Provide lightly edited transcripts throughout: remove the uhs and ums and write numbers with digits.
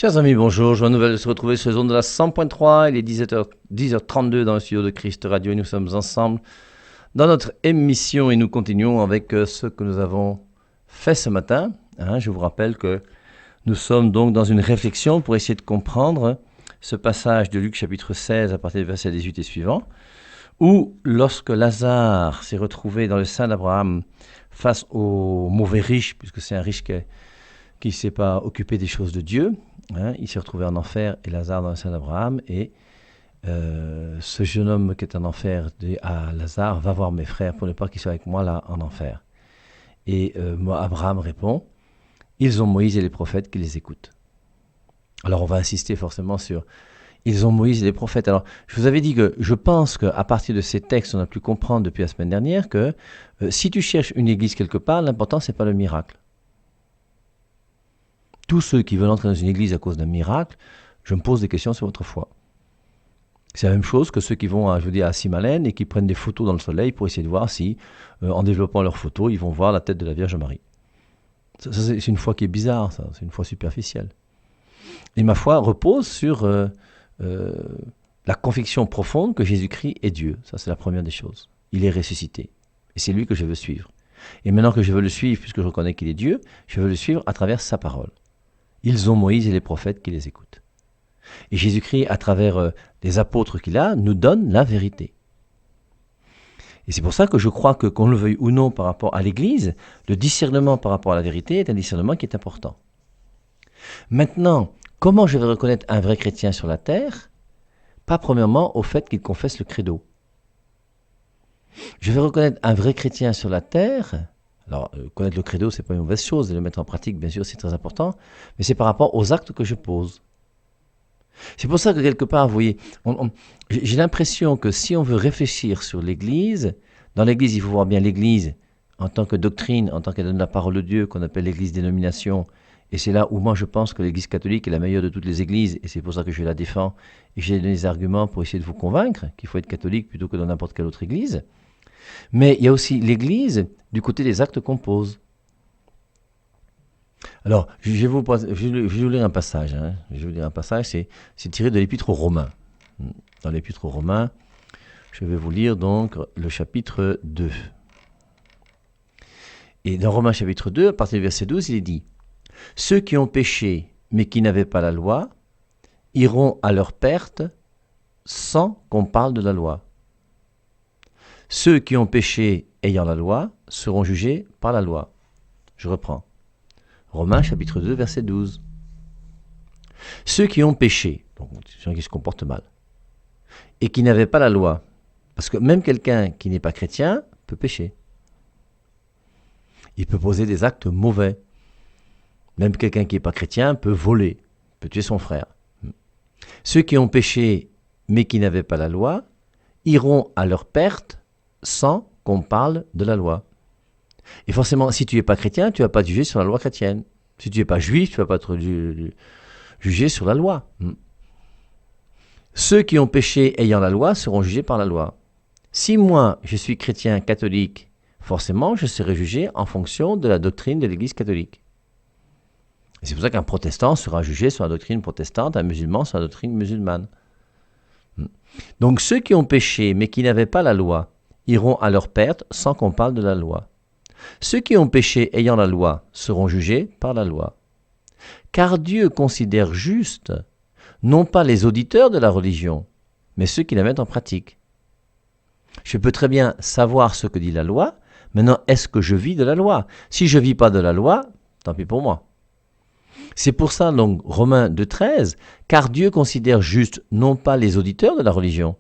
Chers amis, bonjour. Joie nouvelle de se retrouver sur les ondes de la 100.3. Il est 10h32 dans le studio de Christ Radio et nous sommes ensemble dans notre émission et nous continuons avec ce que nous avons fait ce matin. Je vous rappelle que nous sommes donc dans une réflexion pour essayer de comprendre ce passage de Luc chapitre 16 à partir du verset 18 et suivant, où lorsque Lazare s'est retrouvé dans le sein d'Abraham face au mauvais riche, puisque c'est un riche qui ne s'est pas occupé des choses de Dieu, il s'est retrouvé en enfer et Lazare dans le sein d'Abraham, et ce jeune homme qui est en enfer dit à Lazare, va voir mes frères pour ne pas qu'ils soient avec moi là en enfer. Et Abraham répond, ils ont Moïse et les prophètes qui les écoutent. Alors on va insister forcément sur ils ont Moïse et les prophètes. Alors je vous avais dit que je pense qu'à partir de ces textes, on a pu comprendre depuis la semaine dernière que si tu cherches une église quelque part, l'important c'est pas le miracle. Tous ceux qui veulent entrer dans une église à cause d'un miracle, je me pose des questions sur votre foi. C'est la même chose que ceux qui vont à Simalène et qui prennent des photos dans le soleil pour essayer de voir si, en développant leurs photos, ils vont voir la tête de la Vierge Marie. Ça, c'est une foi qui est bizarre, ça. C'est une foi superficielle. Et ma foi repose sur la conviction profonde que Jésus-Christ est Dieu. Ça, c'est la première des choses. Il est ressuscité. Et c'est lui que je veux suivre. Et maintenant que je veux le suivre, puisque je reconnais qu'il est Dieu, je veux le suivre à travers sa parole. Ils ont Moïse et les prophètes qui les écoutent. Et Jésus-Christ, à travers les apôtres qu'il a, nous donne la vérité. Et c'est pour ça que je crois que, qu'on le veuille ou non par rapport à l'Église, le discernement par rapport à la vérité est un discernement qui est important. Maintenant, comment je vais reconnaître un vrai chrétien sur la terre? Pas premièrement au fait qu'il confesse le credo. Je vais reconnaître un vrai chrétien sur la terre. Alors, connaître le credo, c'est pas une mauvaise chose, et le mettre en pratique, bien sûr, c'est très important, mais c'est par rapport aux actes que je pose. C'est pour ça que quelque part, vous voyez, j'ai l'impression que si on veut réfléchir sur l'Église, dans l'Église, il faut voir bien l'Église en tant que doctrine, en tant qu'elle donne la parole de Dieu, qu'on appelle l'Église dénomination, et c'est là où moi je pense que l'Église catholique est la meilleure de toutes les Églises, et c'est pour ça que je la défends, et j'ai donné des arguments pour essayer de vous convaincre qu'il faut être catholique plutôt que dans n'importe quelle autre Église. Mais il y a aussi l'Église du côté des actes qu'on pose. Alors, je vais vous lire un passage. Je vais vous lire un passage, c'est tiré de l'Épître aux Romains. Dans l'Épître aux Romains, je vais vous lire donc le chapitre 2. Et dans Romains chapitre 2, à partir du verset 12, il est dit « Ceux qui ont péché, mais qui n'avaient pas la loi, iront à leur perte sans qu'on parle de la loi. Ceux qui ont péché ayant la loi seront jugés par la loi. » Je reprends. Romains chapitre 2, verset 12. Ceux qui ont péché, donc des gens qui se comportent mal, et qui n'avaient pas la loi, parce que même quelqu'un qui n'est pas chrétien peut pécher. Il peut poser des actes mauvais. Même quelqu'un qui n'est pas chrétien peut voler, peut tuer son frère. Ceux qui ont péché, mais qui n'avaient pas la loi, iront à leur perte sans qu'on parle de la loi. Et forcément, si tu n'es pas chrétien, tu ne vas pas te juger sur la loi chrétienne. Si tu n'es pas juif, tu ne vas pas te juger sur la loi. Ceux qui ont péché ayant la loi seront jugés par la loi. Si moi, je suis chrétien catholique, forcément, je serai jugé en fonction de la doctrine de l'Église catholique. Et c'est pour ça qu'un protestant sera jugé sur la doctrine protestante, un musulman sur la doctrine musulmane. Donc ceux qui ont péché, mais qui n'avaient pas la loi, iront à leur perte sans qu'on parle de la loi. Ceux qui ont péché ayant la loi seront jugés par la loi. Car Dieu considère juste non pas les auditeurs de la religion, mais ceux qui la mettent en pratique. Je peux très bien savoir ce que dit la loi, maintenant est-ce que je vis de la loi? Si je ne vis pas de la loi, tant pis pour moi. C'est pour ça donc Romains 2,13, car Dieu considère juste non pas les auditeurs de la religion.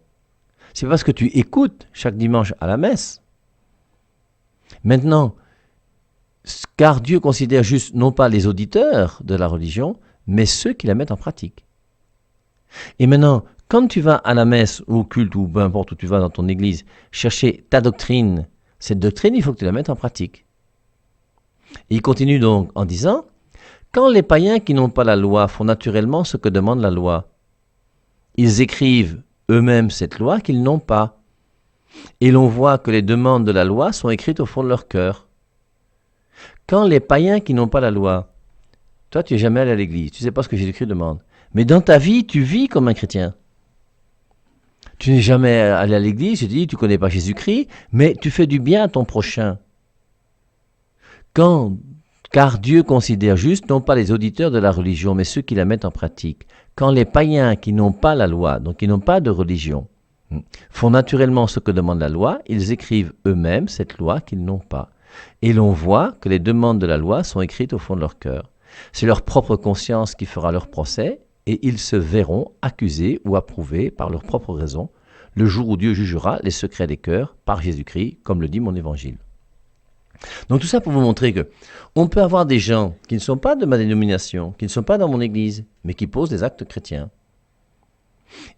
C'est parce que tu écoutes chaque dimanche à la messe. Maintenant, car Dieu considère juste non pas les auditeurs de la religion, mais ceux qui la mettent en pratique. Et maintenant, quand tu vas à la messe ou au culte ou peu importe où tu vas dans ton église, chercher ta doctrine, cette doctrine, il faut que tu la mettes en pratique. Et il continue donc en disant, quand les païens qui n'ont pas la loi font naturellement ce que demande la loi, ils écrivent eux-mêmes cette loi qu'ils n'ont pas. Et l'on voit que les demandes de la loi sont écrites au fond de leur cœur. Quand les païens qui n'ont pas la loi Toi, tu n'es jamais allé à l'église, tu ne sais pas ce que Jésus-Christ demande. Mais dans ta vie, tu vis comme un chrétien. Tu n'es jamais allé à l'église, je te dis, tu ne connais pas Jésus-Christ, mais tu fais du bien à ton prochain. Quand, car Dieu considère juste non pas les auditeurs de la religion, mais ceux qui la mettent en pratique. Quand les païens qui n'ont pas la loi, donc qui n'ont pas de religion, font naturellement ce que demande la loi, ils écrivent eux-mêmes cette loi qu'ils n'ont pas. Et l'on voit que les demandes de la loi sont écrites au fond de leur cœur. C'est leur propre conscience qui fera leur procès, et ils se verront accusés ou approuvés par leur propre raison, le jour où Dieu jugera les secrets des cœurs par Jésus-Christ, comme le dit mon évangile. Donc tout ça pour vous montrer que on peut avoir des gens qui ne sont pas de ma dénomination, qui ne sont pas dans mon église, mais qui posent des actes chrétiens.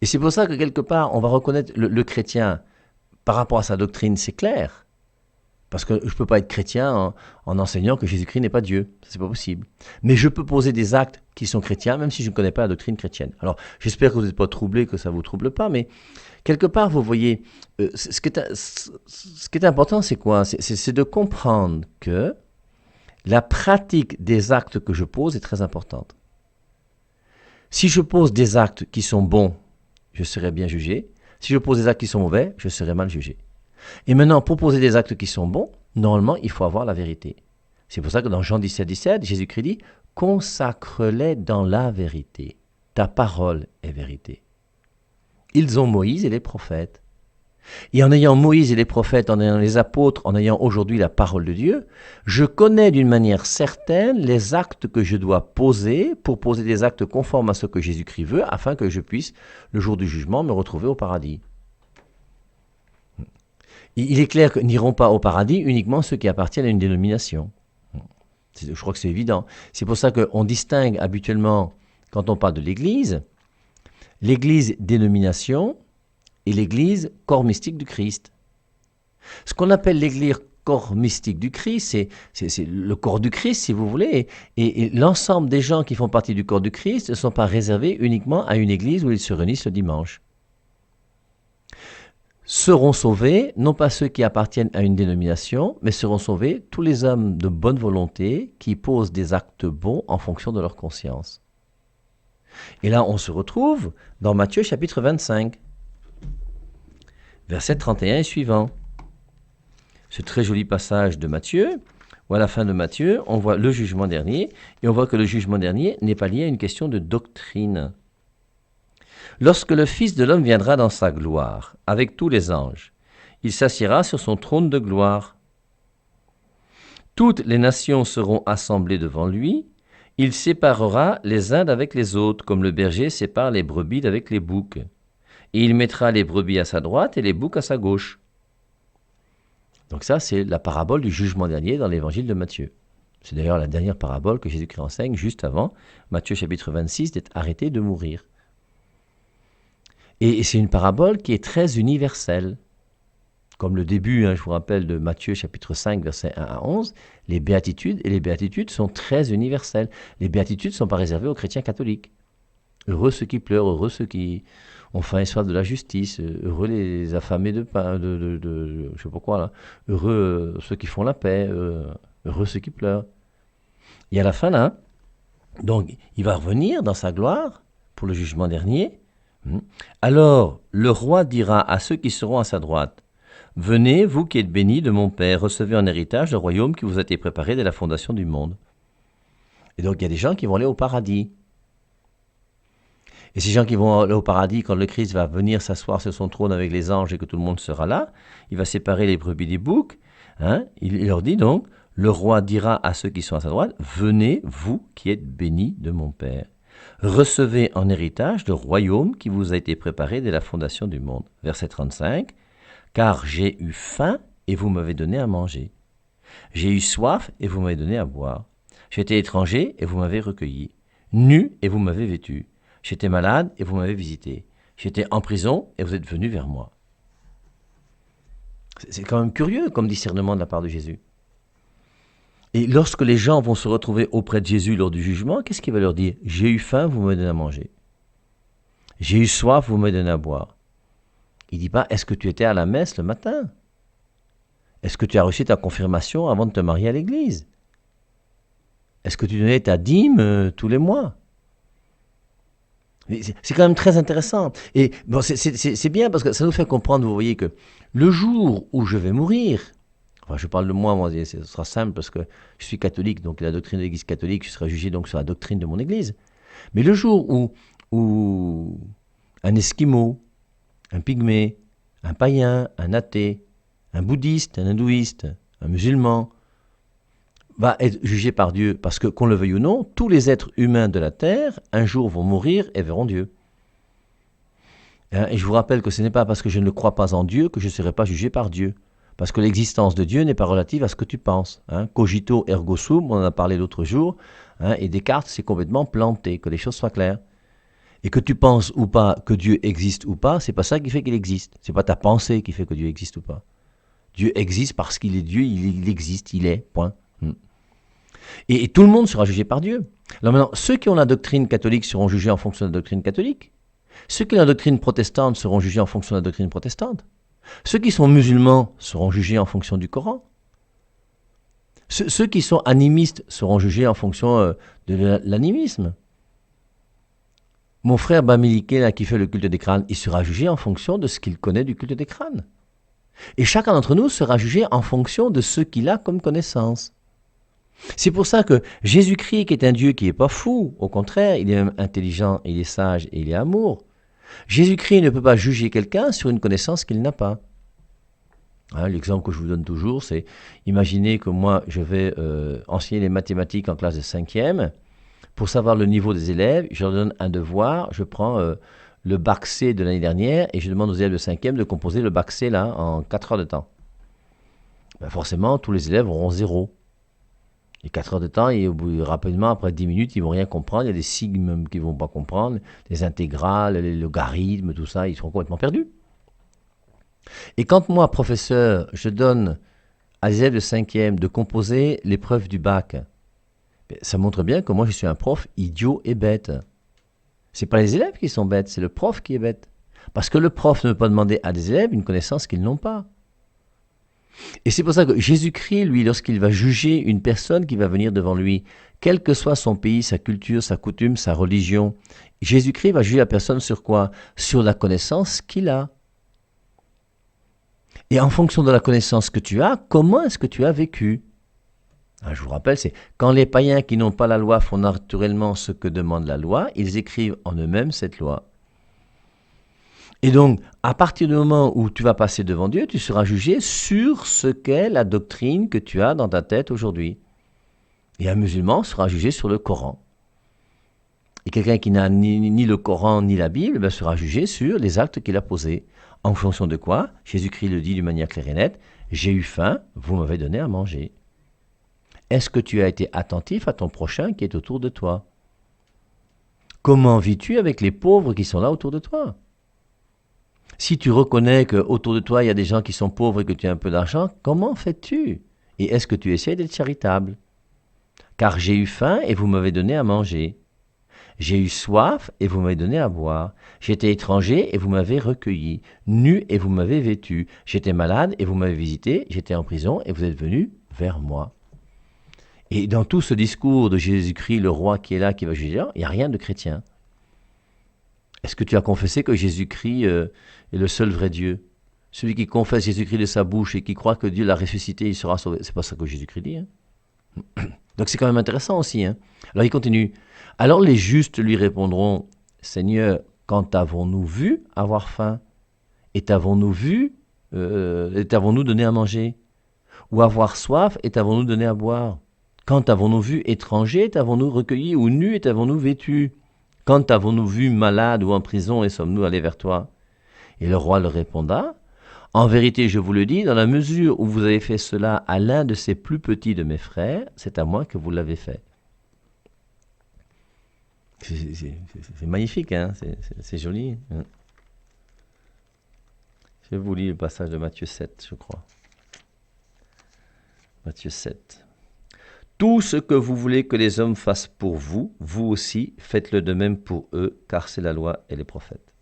Et c'est pour ça que quelque part, on va reconnaître le chrétien par rapport à sa doctrine, c'est clair. Parce que je ne peux pas être chrétien en enseignant que Jésus-Christ n'est pas Dieu. C'est pas possible. Mais je peux poser des actes qui sont chrétiens, même si je ne connais pas la doctrine chrétienne. Alors, j'espère que vous n'êtes pas troublés, que ça ne vous trouble pas, mais quelque part, vous voyez, ce qui est important, c'est quoi? C'est de comprendre que la pratique des actes que je pose est très importante. Si je pose des actes qui sont bons, je serai bien jugé. Si je pose des actes qui sont mauvais, je serai mal jugé. Et maintenant, pour poser des actes qui sont bons, normalement, il faut avoir la vérité. C'est pour ça que dans Jean 17, 17, Jésus-Christ dit « Consacre-les dans la vérité. Ta parole est vérité. » Ils ont Moïse et les prophètes. Et en ayant Moïse et les prophètes, en ayant les apôtres, en ayant aujourd'hui la parole de Dieu, je connais d'une manière certaine les actes que je dois poser pour poser des actes conformes à ce que Jésus-Christ veut, afin que je puisse, le jour du jugement, me retrouver au paradis. Il est clair que n'iront pas au paradis uniquement ceux qui appartiennent à une dénomination. Je crois que c'est évident. C'est pour ça qu'on distingue habituellement, quand on parle de l'Église dénomination et l'Église corps mystique du Christ. Ce qu'on appelle l'Église corps mystique du Christ, c'est le corps du Christ, si vous voulez, et l'ensemble des gens qui font partie du corps du Christ ne sont pas réservés uniquement à une Église où ils se réunissent le dimanche. Seront sauvés, non pas ceux qui appartiennent à une dénomination, mais seront sauvés tous les hommes de bonne volonté qui posent des actes bons en fonction de leur conscience. Et là, on se retrouve dans Matthieu chapitre 25, versets 31 et suivant. Ce très joli passage de Matthieu, où à la fin de Matthieu, on voit le jugement dernier, et on voit que le jugement dernier n'est pas lié à une question de doctrine. Lorsque le Fils de l'homme viendra dans sa gloire, avec tous les anges, il s'assiera sur son trône de gloire. Toutes les nations seront assemblées devant lui. Il séparera les uns d'avec les autres, comme le berger sépare les brebis d'avec les boucs. Et il mettra les brebis à sa droite et les boucs à sa gauche. Donc ça, c'est la parabole du jugement dernier dans l'évangile de Matthieu. C'est d'ailleurs la dernière parabole que Jésus-Christ enseigne juste avant, Matthieu chapitre 26, d'être arrêté de mourir. Et c'est une parabole qui est très universelle. Comme le début, je vous rappelle, de Matthieu chapitre 5, versets 1 à 11, les béatitudes sont très universelles. Les béatitudes ne sont pas réservées aux chrétiens catholiques. Heureux ceux qui pleurent, heureux ceux qui ont faim et soif de la justice, heureux les affamés de pain, je sais pas quoi là, heureux ceux qui font la paix, heureux ceux qui pleurent. Et à la fin là, donc il va revenir dans sa gloire pour le jugement dernier. Alors le roi dira à ceux qui seront à sa droite, « Venez, vous qui êtes bénis de mon Père, recevez en héritage le royaume qui vous a été préparé dès la fondation du monde. » Et donc il y a des gens qui vont aller au paradis. Et ces gens qui vont aller au paradis, quand le Christ va venir s'asseoir sur son trône avec les anges et que tout le monde sera là, il va séparer les brebis des boucs. Il leur dit donc, « Le roi dira à ceux qui sont à sa droite, « Venez, vous qui êtes bénis de mon Père. » Recevez en héritage le royaume qui vous a été préparé dès la fondation du monde. Verset 35. Car j'ai eu faim et vous m'avez donné à manger. J'ai eu soif et vous m'avez donné à boire. J'étais étranger et vous m'avez recueilli. Nu et vous m'avez vêtu. J'étais malade et vous m'avez visité. J'étais en prison et vous êtes venu vers moi. C'est quand même curieux comme discernement de la part de Jésus. Et lorsque les gens vont se retrouver auprès de Jésus lors du jugement, qu'est-ce qu'il va leur dire? J'ai eu faim, vous m'avez donné à manger. J'ai eu soif, vous m'avez donné à boire. Il ne dit pas, est-ce que tu étais à la messe le matin? Est-ce que tu as reçu ta confirmation avant de te marier à l'église? Est-ce que tu donnais ta dîme tous les mois? C'est quand même très intéressant. Et bon, c'est bien parce que ça nous fait comprendre, vous voyez, que le jour où je vais mourir, enfin je parle de moi, ce sera simple parce que je suis catholique, donc la doctrine de l'Église catholique, je serai jugé donc sur la doctrine de mon Église. Mais le jour où un Esquimau, un pygmée, un païen, un athée, un bouddhiste, un hindouiste, un musulman, va être jugé par Dieu, parce que, qu'on le veuille ou non, tous les êtres humains de la terre, un jour vont mourir et verront Dieu. Et je vous rappelle que ce n'est pas parce que je ne crois pas en Dieu que je ne serai pas jugé par Dieu. Parce que l'existence de Dieu n'est pas relative à ce que tu penses. Cogito ergo sum, on en a parlé l'autre jour, et Descartes s'est complètement planté, que les choses soient claires. Et que tu penses ou pas que Dieu existe ou pas, c'est pas ça qui fait qu'il existe. C'est pas ta pensée qui fait que Dieu existe ou pas. Dieu existe parce qu'il est Dieu, il existe, il est, point. Et tout le monde sera jugé par Dieu. Alors maintenant, ceux qui ont la doctrine catholique seront jugés en fonction de la doctrine catholique. Ceux qui ont la doctrine protestante seront jugés en fonction de la doctrine protestante. Ceux qui sont musulmans seront jugés en fonction du Coran. Ceux qui sont animistes seront jugés en fonction de l'animisme. Mon frère Bamilike, là, qui fait le culte des crânes, il sera jugé en fonction de ce qu'il connaît du culte des crânes. Et chacun d'entre nous sera jugé en fonction de ce qu'il a comme connaissance. C'est pour ça que Jésus-Christ, qui est un Dieu qui n'est pas fou, au contraire, il est même intelligent, il est sage et il est amour. Jésus-Christ ne peut pas juger quelqu'un sur une connaissance qu'il n'a pas. L'exemple que je vous donne toujours, c'est imaginez que moi, je vais enseigner les mathématiques en classe de 5e. Pour savoir le niveau des élèves, je leur donne un devoir, je prends le bac C de l'année dernière et je demande aux élèves de 5e de composer le bac C là en 4 heures de temps. Ben forcément, tous les élèves auront 0. Et 4 heures de temps, et rapidement, après 10 minutes, ils ne vont rien comprendre. Il y a des sigmes qu'ils ne vont pas comprendre, les intégrales, les logarithmes, tout ça, ils seront complètement perdus. Et quand moi, professeur, je donne à des élèves de 5e de composer l'épreuve du bac, ça montre bien que moi, je suis un prof idiot et bête. Ce n'est pas les élèves qui sont bêtes, c'est le prof qui est bête. Parce que le prof ne peut pas demander à des élèves une connaissance qu'ils n'ont pas. Et c'est pour ça que Jésus-Christ, lui, lorsqu'il va juger une personne qui va venir devant lui, quel que soit son pays, sa culture, sa coutume, sa religion, Jésus-Christ va juger la personne sur quoi? Sur la connaissance qu'il a. Et en fonction de la connaissance que tu as, comment est-ce que tu as vécu? Je vous rappelle, c'est quand les païens qui n'ont pas la loi font naturellement ce que demande la loi, ils écrivent en eux-mêmes cette loi. Et donc, à partir du moment où tu vas passer devant Dieu, tu seras jugé sur ce qu'est la doctrine que tu as dans ta tête aujourd'hui. Et un musulman sera jugé sur le Coran. Et quelqu'un qui n'a ni le Coran ni la Bible sera jugé sur les actes qu'il a posés. En fonction de quoi? Jésus-Christ le dit d'une manière claire et nette, j'ai eu faim, vous m'avez donné à manger. Est-ce que tu as été attentif à ton prochain qui est autour de toi? Comment vis-tu avec les pauvres qui sont là autour de toi? Si tu reconnais qu'autour de toi, il y a des gens qui sont pauvres et que tu as un peu d'argent, comment fais-tu? Et est-ce que tu essaies d'être charitable? Car j'ai eu faim et vous m'avez donné à manger. J'ai eu soif et vous m'avez donné à boire. J'étais étranger et vous m'avez recueilli. Nu et vous m'avez vêtu. J'étais malade et vous m'avez visité. J'étais en prison et vous êtes venu vers moi. Et dans tout ce discours de Jésus-Christ, le roi qui est là, qui va juger, il n'y a rien de chrétien. Est-ce que tu as confessé que Jésus-Christ est le seul vrai Dieu? Celui qui confesse Jésus-Christ de sa bouche et qui croit que Dieu l'a ressuscité, il sera sauvé. C'est pas ça que Jésus-Christ dit. Donc c'est quand même intéressant aussi. Alors il continue. Alors les justes lui répondront, Seigneur, quand avons-nous vu avoir faim? Et t'avons-nous vu, et t'avons-nous donné à manger? Ou avoir soif, et t'avons-nous donné à boire? Quand avons-nous vu étranger, t'avons-nous recueilli? Ou nu, et t'avons-nous vêtu? Quand avons-nous vu malade ou en prison, et sommes-nous allés vers toi? Et le roi leur répondra, en vérité, je vous le dis, dans la mesure où vous avez fait cela à l'un de ces plus petits de mes frères, c'est à moi que vous l'avez fait. C'est magnifique, hein, c'est joli. Hein. Je vous lis le passage de Matthieu 7, je crois. Matthieu 7. Tout ce que vous voulez que les hommes fassent pour vous, vous aussi, faites-le de même pour eux, car c'est la loi et les prophètes.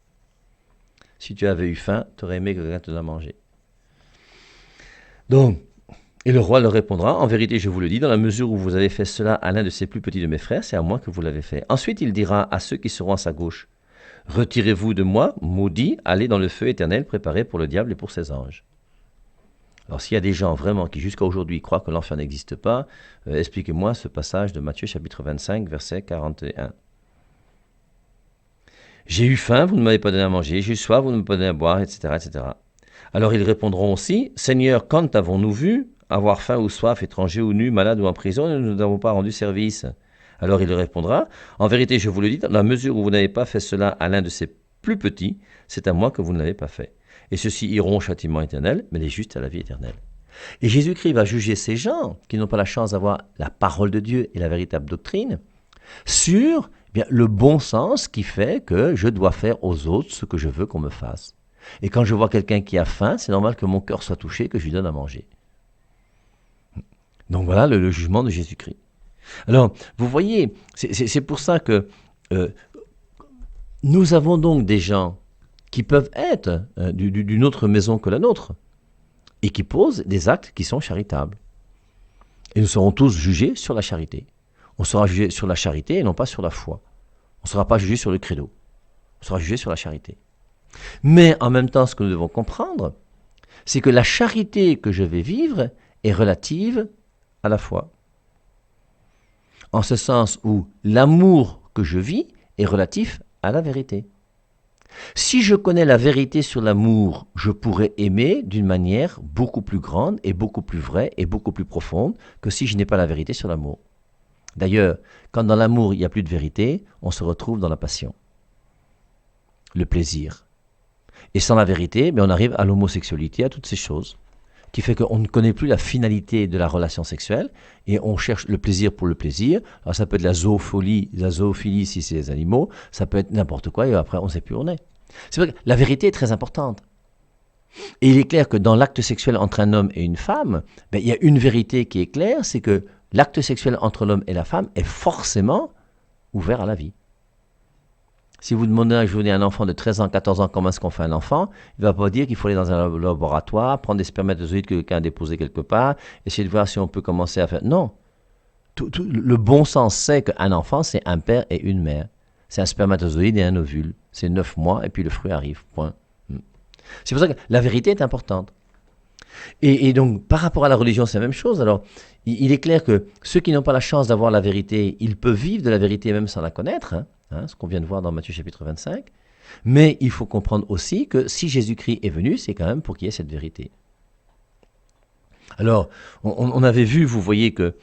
Si tu avais eu faim, tu aurais aimé que quelqu'un te donne à manger. Donc, Et le roi leur répondra, en vérité, je vous le dis, dans la mesure où vous avez fait cela à l'un de ces plus petits de mes frères, c'est à moi que vous l'avez fait. Ensuite, il dira à ceux qui seront à sa gauche, retirez-vous de moi, maudits, allez dans le feu éternel préparé pour le diable et pour ses anges. Alors s'il y a des gens vraiment qui jusqu'à aujourd'hui croient que l'enfer n'existe pas, expliquez-moi ce passage de Matthieu chapitre 25, verset 41. J'ai eu faim, vous ne m'avez pas donné à manger, j'ai eu soif, vous ne m'avez pas donné à boire, etc., etc. Alors ils répondront aussi, Seigneur, quand avons-nous vu avoir faim ou soif, étranger ou nu, malade ou en prison, et nous n'avons pas rendu service? Alors il répondra, en vérité je vous le dis, dans la mesure où vous n'avez pas fait cela à l'un de ces plus petits, c'est à moi que vous ne l'avez pas fait. Et ceux-ci iront au châtiment éternel, mais les justes à la vie éternelle. Et Jésus-Christ va juger ces gens qui n'ont pas la chance d'avoir la parole de Dieu et la véritable doctrine sur le bon sens qui fait que je dois faire aux autres ce que je veux qu'on me fasse. Et quand je vois quelqu'un qui a faim, c'est normal que mon cœur soit touché, que je lui donne à manger. Donc voilà le jugement de Jésus-Christ. Alors, vous voyez, c'est pour ça que nous avons donc des gens qui peuvent être d'une autre maison que la nôtre et qui posent des actes qui sont charitables. Et nous serons tous jugés sur la charité. On sera jugé sur la charité et non pas sur la foi. On ne sera pas jugé sur le credo. On sera jugé sur la charité. Mais en même temps, ce que nous devons comprendre, c'est que la charité que je vais vivre est relative à la foi. En ce sens où l'amour que je vis est relatif à la vérité. Si je connais la vérité sur l'amour, je pourrais aimer d'une manière beaucoup plus grande et beaucoup plus vraie et beaucoup plus profonde que si je n'ai pas la vérité sur l'amour. D'ailleurs, quand dans l'amour il n'y a plus de vérité, on se retrouve dans la passion, le plaisir. Et sans la vérité, on arrive à l'homosexualité, à toutes ces choses, qui fait qu'on ne connaît plus la finalité de la relation sexuelle et on cherche le plaisir pour le plaisir. Alors ça peut être la zoophilie si c'est les animaux, ça peut être n'importe quoi et après on ne sait plus où on est. C'est vrai que la vérité est très importante. Et il est clair que dans l'acte sexuel entre un homme et une femme, il y a une vérité qui est claire, c'est que l'acte sexuel entre l'homme et la femme est forcément ouvert à la vie. Si vous demandez à un enfant de 13 ans, 14 ans comment est-ce qu'on fait un enfant, il ne va pas dire qu'il faut aller dans un laboratoire, prendre des spermatozoïdes que quelqu'un a déposés quelque part, essayer de voir si on peut commencer à faire... Non. Le bon sens sait qu'un enfant, c'est un père et une mère. C'est un spermatozoïde et un ovule. C'est 9 mois et puis le fruit arrive. Point. C'est pour ça que la vérité est importante. Et donc, par rapport à la religion, c'est la même chose. Alors, il est clair que ceux qui n'ont pas la chance d'avoir la vérité, ils peuvent vivre de la vérité même sans la connaître, ce qu'on vient de voir dans Matthieu chapitre 25. Mais il faut comprendre aussi que si Jésus-Christ est venu, c'est quand même pour qu'il y ait cette vérité. Alors, on avait vu, vous voyez que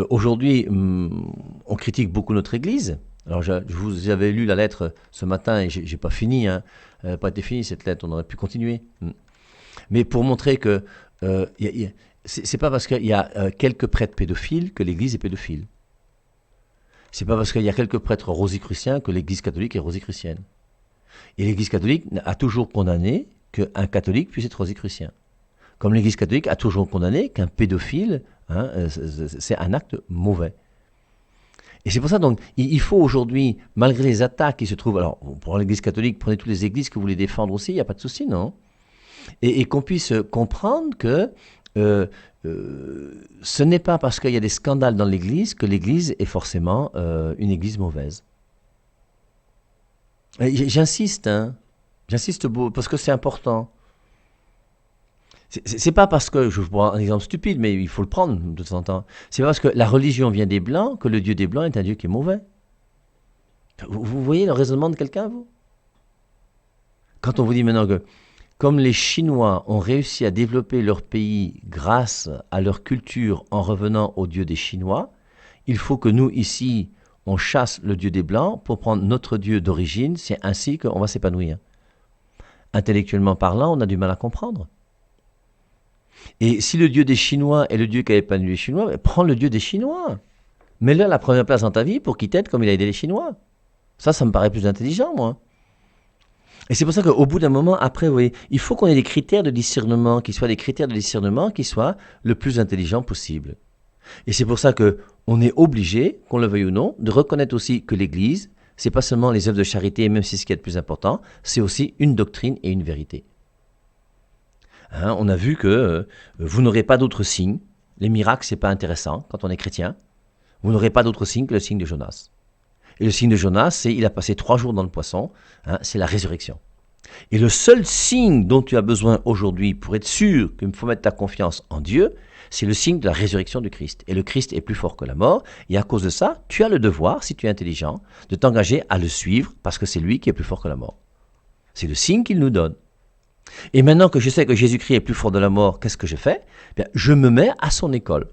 aujourd'hui, on critique beaucoup notre Église. Alors, je vous avais lu la lettre ce matin et j'ai pas fini. Elle n'a pas été finie cette lettre, on aurait pu continuer. Mais pour montrer que c'est pas parce qu'il y a quelques prêtres pédophiles que l'Église est pédophile. C'est pas parce qu'il y a quelques prêtres rosicruciens que l'Église catholique est rosicrucienne. Et l'Église catholique a toujours condamné qu'un catholique puisse être rosicrucien. Comme l'Église catholique a toujours condamné qu'un pédophile, c'est un acte mauvais. Et c'est pour ça donc il faut aujourd'hui, malgré les attaques qui se trouvent, alors pour l'Église catholique, prenez toutes les églises que vous voulez défendre aussi, il n'y a pas de souci, non? Et qu'on puisse comprendre que ce n'est pas parce qu'il y a des scandales dans l'Église que l'Église est forcément une Église mauvaise. J'insiste, j'insiste parce que c'est important. C'est pas parce que, je prends un exemple stupide, mais il faut le prendre de temps en temps, c'est pas parce que la religion vient des Blancs que le Dieu des Blancs est un Dieu qui est mauvais. Vous voyez le raisonnement de quelqu'un, vous? Quand on vous dit maintenant que comme les Chinois ont réussi à développer leur pays grâce à leur culture en revenant au Dieu des Chinois, il faut que nous, ici, on chasse le Dieu des Blancs pour prendre notre Dieu d'origine, c'est ainsi qu'on va s'épanouir. Intellectuellement parlant, on a du mal à comprendre. Et si le Dieu des Chinois est le Dieu qui a épanoui les Chinois, prends le Dieu des Chinois. Mets-le à la première place dans ta vie pour qu'il t'aide comme il a aidé les Chinois. Ça me paraît plus intelligent, moi. Et c'est pour ça qu'au bout d'un moment, après, vous voyez, il faut qu'on ait des critères de discernement, qui soient des critères de discernement qui soient le plus intelligents possible. Et c'est pour ça qu'on est obligé, qu'on le veuille ou non, de reconnaître aussi que l'Église, c'est pas seulement les œuvres de charité, même si c'est ce qui est le plus important, c'est aussi une doctrine et une vérité. On a vu que vous n'aurez pas d'autres signes les miracles, c'est pas intéressant quand on est chrétien. Vous n'aurez pas d'autre signe que le signe de Jonas. Et le signe de Jonas, c'est il a passé 3 jours dans le poisson, c'est la résurrection. Et le seul signe dont tu as besoin aujourd'hui pour être sûr qu'il faut mettre ta confiance en Dieu, c'est le signe de la résurrection du Christ. Et le Christ est plus fort que la mort. Et à cause de ça, tu as le devoir, si tu es intelligent, de t'engager à le suivre parce que c'est lui qui est plus fort que la mort. C'est le signe qu'il nous donne. Et maintenant que je sais que Jésus-Christ est plus fort de la mort, qu'est-ce que je fais ? Bien, je me mets à son école.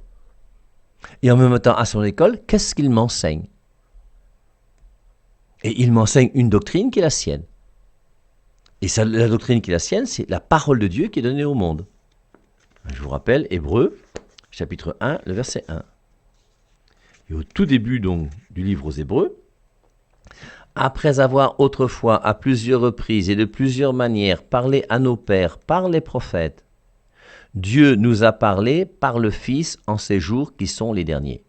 Et en me mettant à son école, qu'est-ce qu'il m'enseigne ? Et il m'enseigne une doctrine qui est la sienne. Et ça, la doctrine qui est la sienne, c'est la parole de Dieu qui est donnée au monde. Je vous rappelle, Hébreux, chapitre 1, le verset 1. Et au tout début donc du livre aux Hébreux, après avoir autrefois à plusieurs reprises et de plusieurs manières parlé à nos pères par les prophètes, Dieu nous a parlé par le Fils en ces jours qui sont les derniers.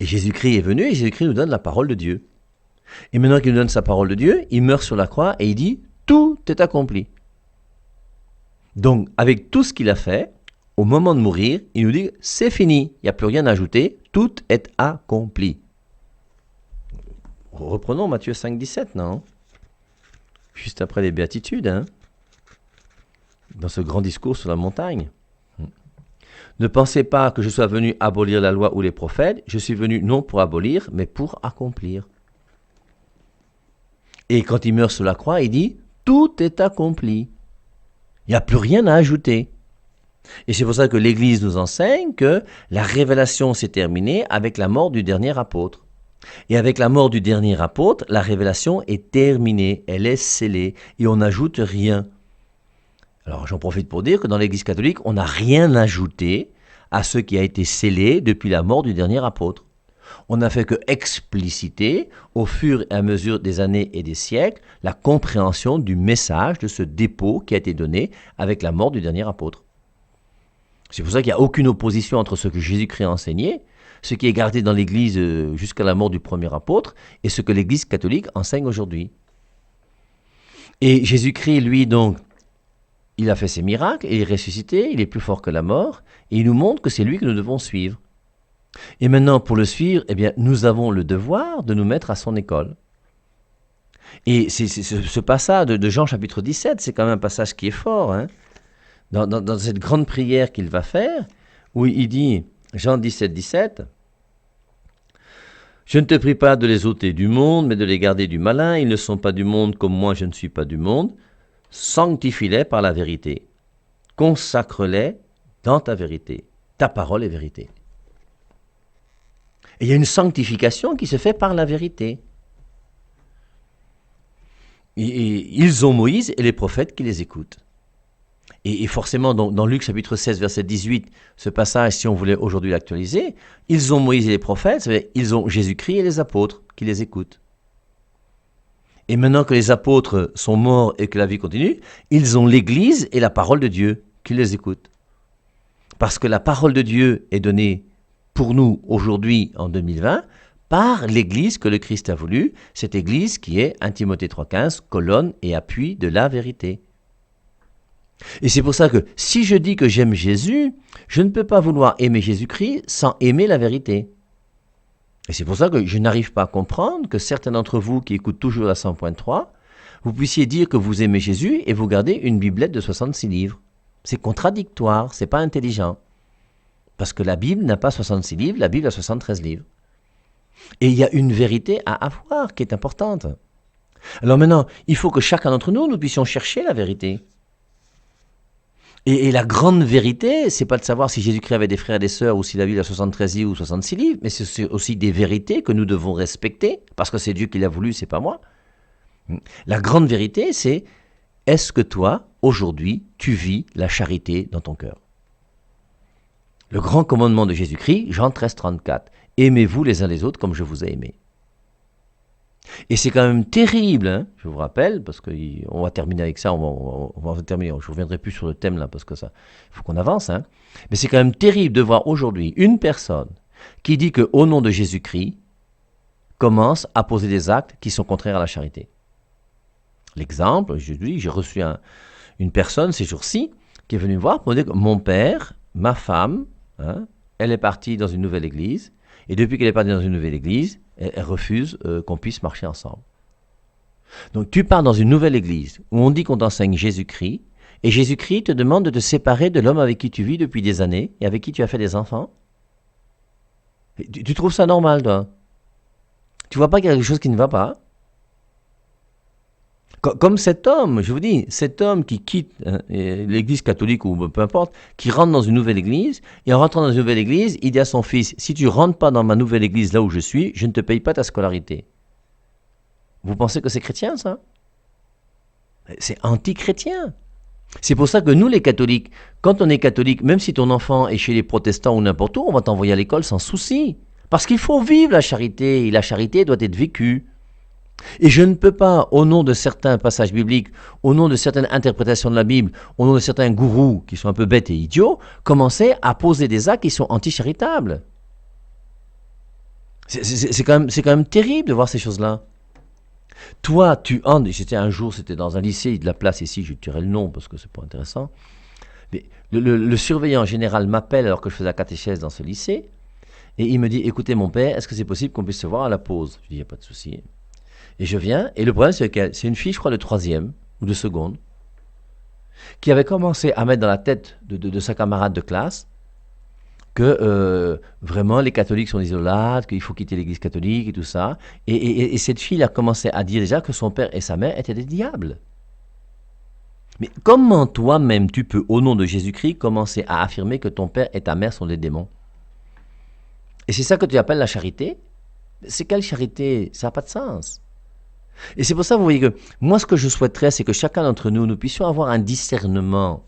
Et Jésus-Christ est venu et Jésus-Christ nous donne la parole de Dieu. Et maintenant qu'il nous donne sa parole de Dieu, il meurt sur la croix et il dit « Tout est accompli ». Donc, avec tout ce qu'il a fait, au moment de mourir, il nous dit « C'est fini, il n'y a plus rien à ajouter, tout est accompli ». Reprenons Matthieu 5, 17, non ? Juste après les béatitudes, dans ce grand discours sur la montagne. Ne pensez pas que je sois venu abolir la loi ou les prophètes, je suis venu non pour abolir, mais pour accomplir. Et quand il meurt sur la croix, il dit « Tout est accompli ». Il n'y a plus rien à ajouter. Et c'est pour ça que l'Église nous enseigne que la révélation s'est terminée avec la mort du dernier apôtre. Et avec la mort du dernier apôtre, la révélation est terminée, elle est scellée, et on n'ajoute rien. Alors j'en profite pour dire que dans l'Église catholique, on n'a rien ajouté à ce qui a été scellé depuis la mort du dernier apôtre. On n'a fait que expliciter, au fur et à mesure des années et des siècles, la compréhension du message de ce dépôt qui a été donné avec la mort du dernier apôtre. C'est pour ça qu'il n'y a aucune opposition entre ce que Jésus-Christ a enseigné, ce qui est gardé dans l'Église jusqu'à la mort du premier apôtre, et ce que l'Église catholique enseigne aujourd'hui. Et Jésus-Christ, lui, donc, il a fait ses miracles, il est ressuscité, il est plus fort que la mort, et il nous montre que c'est lui que nous devons suivre. Et maintenant, pour le suivre, eh bien, nous avons le devoir de nous mettre à son école. Et ce passage de Jean chapitre 17, c'est quand même un passage qui est fort, dans cette grande prière qu'il va faire, où il dit, Jean 17, 17, « Je ne te prie pas de les ôter du monde, mais de les garder du malin. Ils ne sont pas du monde comme moi je ne suis pas du monde. Sanctifie-les par la vérité. Consacre-les dans ta vérité. Ta parole est vérité. » Et il y a une sanctification qui se fait par la vérité. Et ils ont Moïse et les prophètes qui les écoutent. Et forcément, dans Luc chapitre 16, verset 18, ce passage, si on voulait aujourd'hui l'actualiser, ils ont Moïse et les prophètes, c'est-à-dire ils ont Jésus-Christ et les apôtres qui les écoutent. Et maintenant que les apôtres sont morts et que la vie continue, ils ont l'Église et la parole de Dieu qui les écoutent. Parce que la parole de Dieu est donnée pour nous aujourd'hui en 2020 par l'Église que le Christ a voulu, cette Église qui est 1 Timothée 3,15, colonne et appui de la vérité. Et c'est pour ça que si je dis que j'aime Jésus, je ne peux pas vouloir aimer Jésus-Christ sans aimer la vérité. Et c'est pour ça que je n'arrive pas à comprendre que certains d'entre vous qui écoutent toujours la 100.3, vous puissiez dire que vous aimez Jésus et vous gardez une biblette de 66 livres. C'est contradictoire, c'est pas intelligent. Parce que la Bible n'a pas 66 livres, la Bible a 73 livres. Et il y a une vérité à avoir qui est importante. Alors maintenant, il faut que chacun d'entre nous, nous puissions chercher la vérité. Et la grande vérité, c'est pas de savoir si Jésus-Christ avait des frères et des sœurs ou si la Bible a 73 livres ou 66 livres, mais c'est aussi des vérités que nous devons respecter, parce que c'est Dieu qui l'a voulu, c'est pas moi. La grande vérité, c'est est-ce que toi, aujourd'hui, tu vis la charité dans ton cœur ? Le grand commandement de Jésus-Christ, Jean 13, 34. Aimez-vous les uns les autres comme je vous ai aimé. Et c'est quand même terrible, je vous rappelle, parce qu'on va terminer avec ça, on va terminer, je ne reviendrai plus sur le thème là, parce que ça, il faut qu'on avance. Mais c'est quand même terrible de voir aujourd'hui une personne qui dit qu'au nom de Jésus-Christ, commence à poser des actes qui sont contraires à la charité. L'exemple, j'ai reçu une personne ces jours-ci qui est venue me voir pour me dire que mon père ma femme, hein, elle est partie dans une nouvelle église, et depuis qu'elle est partie dans une nouvelle église, elle refuse qu'on puisse marcher ensemble. Donc tu pars dans une nouvelle église où on dit qu'on t'enseigne Jésus-Christ, et Jésus-Christ te demande de te séparer de l'homme avec qui tu vis depuis des années et avec qui tu as fait des enfants. Tu trouves ça normal, toi? Tu vois pas qu'il y a quelque chose qui ne va pas? Comme cet homme, je vous dis, cet homme qui quitte l'église catholique ou peu importe, qui rentre dans une nouvelle église, et en rentrant dans une nouvelle église, il dit à son fils, si tu rentres pas dans ma nouvelle église là où je suis, je ne te paye pas ta scolarité. Vous pensez que c'est chrétien, ça? C'est anti-chrétien. C'est pour ça que nous, les catholiques, quand on est catholique, même si ton enfant est chez les protestants ou n'importe où, on va t'envoyer à l'école sans souci. Parce qu'il faut vivre la charité, et la charité doit être vécue. Et je ne peux pas, au nom de certains passages bibliques, au nom de certaines interprétations de la Bible, au nom de certains gourous qui sont un peu bêtes et idiots, commencer à poser des actes qui sont anti-charitables. C'est quand même terrible de voir ces choses-là. Toi, tu entres, c'était dans un lycée de la place ici, je dirais le nom parce que c'est pas intéressant. Mais le surveillant général m'appelle alors que je faisais la catéchèse dans ce lycée, et il me dit, écoutez mon père, est-ce que c'est possible qu'on puisse se voir à la pause? Je dis, il n'y a pas de souci. Et je viens, et le problème c'est que c'est une fille, je crois, de troisième ou de seconde, qui avait commencé à mettre dans la tête de sa camarade de classe que vraiment les catholiques sont des idolâtres, qu'il faut quitter l'église catholique et tout ça. Et cette fille a commencé à dire déjà que son père et sa mère étaient des diables. Mais comment toi-même tu peux, au nom de Jésus-Christ, commencer à affirmer que ton père et ta mère sont des démons? Et c'est ça que tu appelles la charité? C'est quelle charité? Ça n'a pas de sens. Et c'est pour ça, vous voyez que moi, ce que je souhaiterais, c'est que chacun d'entre nous, nous puissions avoir un discernement.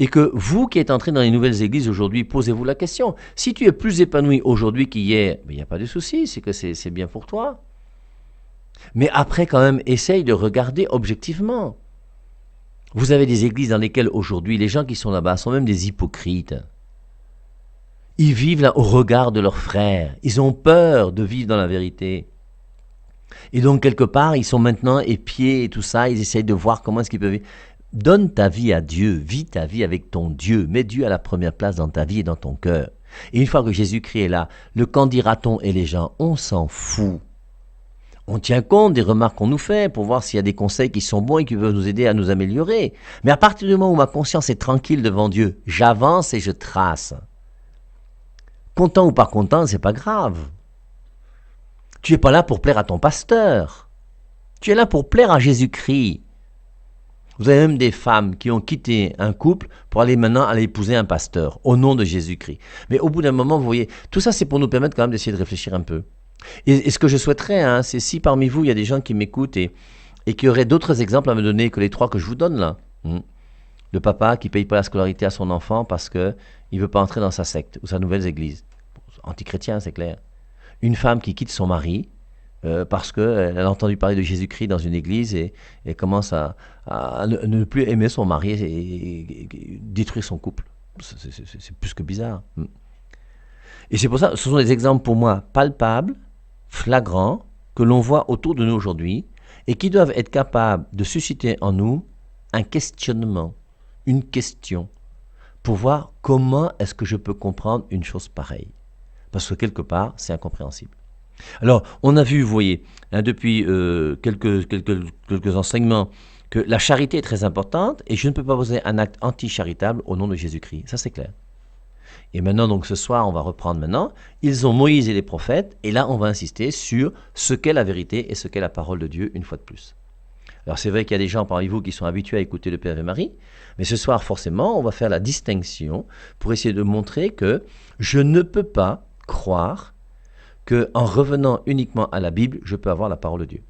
Et que vous qui êtes entrés dans les nouvelles églises aujourd'hui, posez-vous la question. Si tu es plus épanoui aujourd'hui qu'hier, il n'y a pas de souci, c'est que c'est bien pour toi. Mais après, quand même, essaye de regarder objectivement. Vous avez des églises dans lesquelles aujourd'hui, les gens qui sont là-bas sont même des hypocrites. Ils vivent là au regard de leurs frères. Ils ont peur de vivre dans la vérité. Et donc, quelque part, ils sont maintenant épiés et tout ça, ils essayent de voir comment est-ce qu'ils peuvent vivre. Donne ta vie à Dieu, vis ta vie avec ton Dieu, mets Dieu à la première place dans ta vie et dans ton cœur. Et une fois que Jésus-Christ est là, le qu'en dira-t-on et les gens, on s'en fout. On tient compte des remarques qu'on nous fait pour voir s'il y a des conseils qui sont bons et qui peuvent nous aider à nous améliorer. Mais à partir du moment où ma conscience est tranquille devant Dieu, j'avance et je trace. Content ou pas content, c'est pas grave. Tu n'es pas là pour plaire à ton pasteur. Tu es là pour plaire à Jésus-Christ. Vous avez même des femmes qui ont quitté un couple pour aller maintenant aller épouser un pasteur au nom de Jésus-Christ. Mais au bout d'un moment, vous voyez, tout ça c'est pour nous permettre quand même d'essayer de réfléchir un peu. Et ce que je souhaiterais, c'est si parmi vous il y a des gens qui m'écoutent et qui auraient d'autres exemples à me donner que les trois que je vous donne là. Le papa qui ne paye pas la scolarité à son enfant parce qu'il ne veut pas entrer dans sa secte ou sa nouvelle église. Antichrétien, c'est clair. Une femme qui quitte son mari parce qu'elle a entendu parler de Jésus-Christ dans une église et commence à ne plus aimer son mari et détruire son couple. C'est plus que bizarre. Et c'est pour ça, ce sont des exemples pour moi palpables, flagrants, que l'on voit autour de nous aujourd'hui et qui doivent être capables de susciter en nous un questionnement, une question, pour voir comment est-ce que je peux comprendre une chose pareille. Parce que quelque part, c'est incompréhensible. Alors, on a vu, vous voyez, depuis quelques enseignements, que la charité est très importante et je ne peux pas poser un acte anti-charitable au nom de Jésus-Christ. Ça, c'est clair. Et maintenant, donc ce soir, on va reprendre maintenant. Ils ont Moïse et les prophètes, et là, on va insister sur ce qu'est la vérité et ce qu'est la parole de Dieu une fois de plus. Alors, c'est vrai qu'il y a des gens parmi vous qui sont habitués à écouter le Père et Marie, mais ce soir, forcément, on va faire la distinction pour essayer de montrer que je ne peux pas croire qu'en revenant uniquement à la Bible, je peux avoir la parole de Dieu.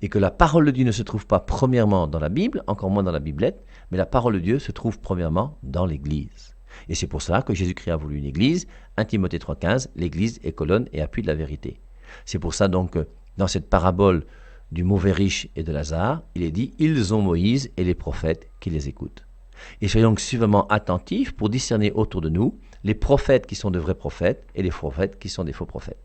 Et que la parole de Dieu ne se trouve pas premièrement dans la Bible, encore moins dans la Biblette, mais la parole de Dieu se trouve premièrement dans l'Église. Et c'est pour cela que Jésus-Christ a voulu une Église, 1 Timothée 3,15, l'Église est colonne et appui de la vérité. C'est pour ça donc que dans cette parabole du mauvais riche et de Lazare, il est dit, ils ont Moïse et les prophètes qui les écoutent. Et soyons donc suffisamment attentifs pour discerner autour de nous les prophètes qui sont de vrais prophètes et les prophètes qui sont des faux prophètes.